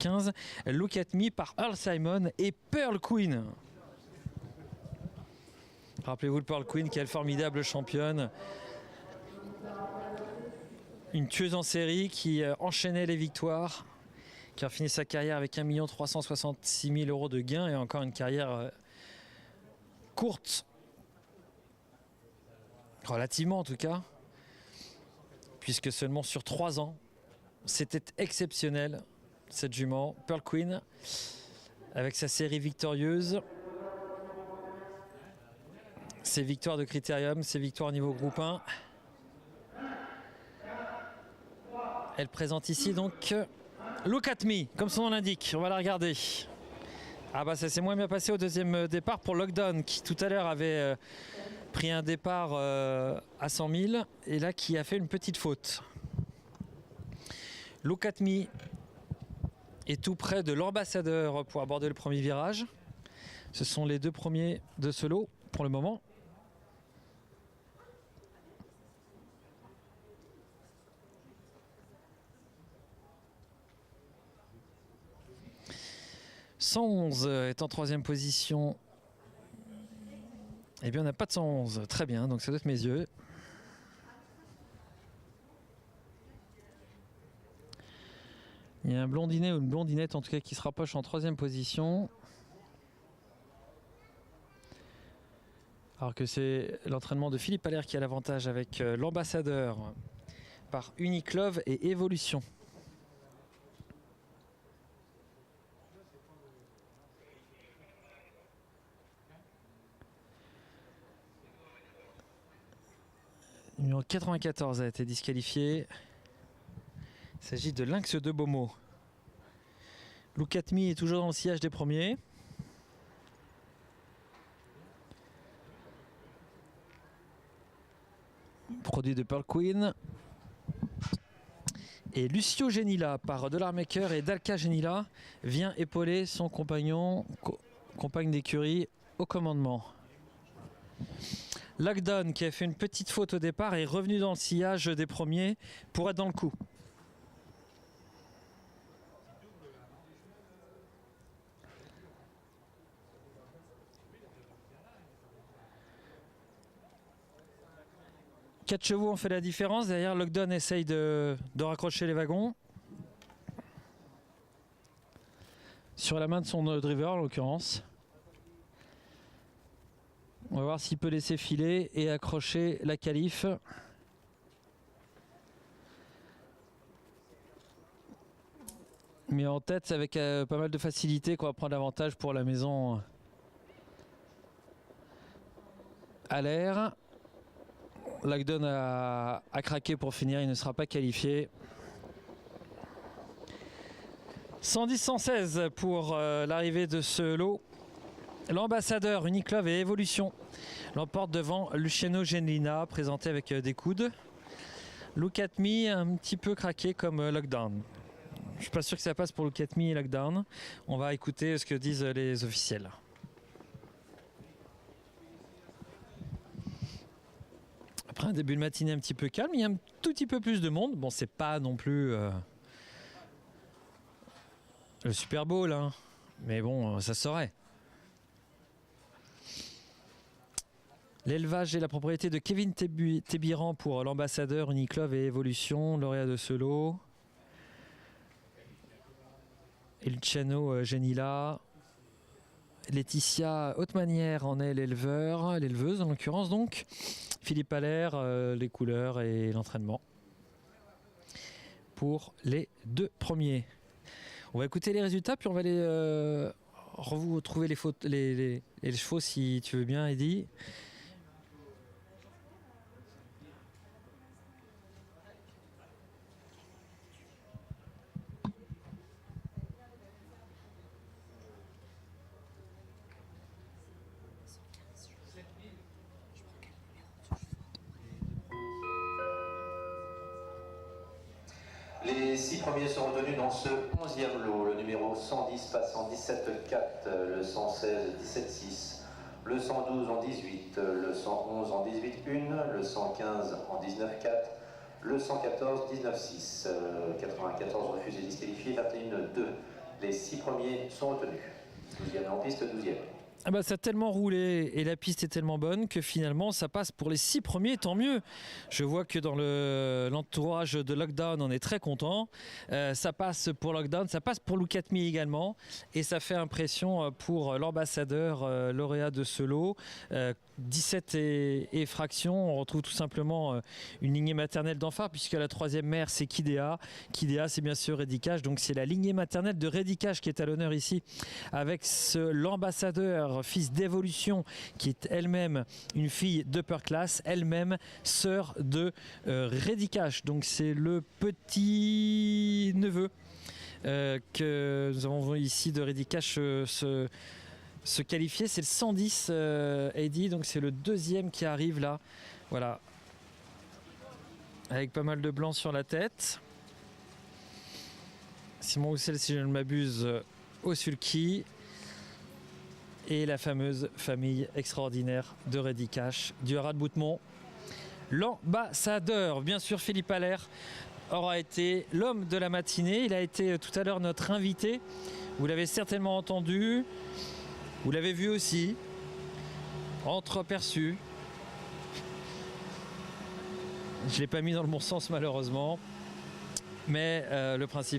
15. Look at Me par Earl Simon et Pearl Queen. Rappelez-vous de Pearl Queen, quelle formidable championne. Une tueuse en série qui enchaînait les victoires, qui a fini sa carrière avec 1 366 000 € de gains et encore une carrière courte, relativement en tout cas, puisque seulement sur 3 ans. C'était exceptionnel, cette jument, Pearl Queen, avec sa série victorieuse. Ses victoires de critérium, ses victoires au niveau groupe 1. Elle présente ici donc Look at Me, comme son nom l'indique. On va la regarder. Ah bah ça s'est moins bien passé au deuxième départ pour Lockdown, qui tout à l'heure avait pris un départ à 100 000 et là qui a fait une petite faute. Look at Me est tout près de l'Ambassadeur pour aborder le premier virage. Ce sont les 2 premiers de ce lot pour le moment. « 111 est en 3e position. Eh bien, on n'a pas de 111. Très bien, donc ça doit être mes yeux. Il y a un blondinet ou une blondinette, en tout cas, qui se rapproche en 3e position. Alors que c'est l'entraînement de Philippe Allaire qui a l'avantage avec l'Ambassadeur par Uniqlove et Evolution. Numéro 94 a été disqualifié. Il s'agit de Lynx de Beaumont. Look at Me est toujours dans le sillage des premiers. Produit de Pearl Queen. Et Lucio Genila par Dollarmaker et Dalka Genila vient épauler son compagne d'écurie au commandement. Lockdown, qui a fait une petite faute au départ, est revenu dans le sillage des premiers pour être dans le coup. Quatre chevaux ont fait la différence. Derrière, Lockdown essaye de raccrocher les wagons. Sur la main de son driver, en l'occurrence. On va voir s'il peut laisser filer et accrocher la qualif. Mais en tête, c'est avec pas mal de facilité qu'on va prendre l'avantage pour la maison à l'air. Lockdown a craqué pour finir, il ne sera pas qualifié. 110-116 pour l'arrivée de ce lot. L'Ambassadeur, Uniqlove et Evolution l'emporte devant Luciano Genlina, présenté avec des coudes. Look at Me, un petit peu craqué comme Lockdown. Je ne suis pas sûr que ça passe pour Look at Me et Lockdown. On va écouter ce que disent les officiels. Après un début de matinée un petit peu calme, il y a un tout petit peu plus de monde. Bon, c'est pas non plus le Super Bowl, hein. Mais bon, ça serait. L'élevage et la propriété de Kevin Tébiran pour l'Ambassadeur, Uniqlove et Evolution, lauréat de ce lot. Et Luciano Genila. Laetitia Haute-Manière en est l'éleveuse en l'occurrence donc. Philippe Allaire, les couleurs et l'entraînement. Pour les 2 premiers. On va écouter les résultats puis on va aller retrouver les chevaux si tu veux bien, Eddy. Les 6 premiers sont retenus dans ce 11e lot. Le numéro 110 passe en 17-4, le 116 17-6, le 112 en 18, le 111 en 18-1, le 115 en 19-4, le 114 19-6, 94 refusé disqualifié, 21-2. Les 6 premiers sont retenus. 12e en piste, 12e. Ah bah ça a tellement roulé et la piste est tellement bonne que finalement ça passe pour les 6 premiers, tant mieux. Je vois que dans l'entourage de Lockdown on est très content. Ça passe pour Lockdown, ça passe pour Look At Me également et ça fait impression pour l'ambassadeur lauréat de ce lot. 17 et fraction, on retrouve tout simplement une lignée maternelle d'Enphare puisque la troisième mère c'est Kidea. Kidea c'est bien sûr Reddy-Cash, donc c'est la lignée maternelle de Reddy-Cash qui est à l'honneur ici avec l'ambassadeur fils d'Evolution qui est elle-même une fille d'Upper Class, elle-même sœur de Reddy-Cash, donc c'est le petit neveu que nous avons vu ici de Reddy-Cash se qualifier. C'est le 110 Eddie, donc c'est le deuxième qui arrive là, voilà, avec pas mal de blanc sur la tête. Simon Houssel, si je ne m'abuse, au sulky. Et la fameuse famille extraordinaire de Reddy-Cash, du Haras de Boutemont. L'ambassadeur, bien sûr, Philippe Allaire aura été l'homme de la matinée. Il a été tout à l'heure notre invité. Vous l'avez certainement entendu. Vous l'avez vu aussi. Entreaperçu. Je ne l'ai pas mis dans le bon sens malheureusement. Mais le principe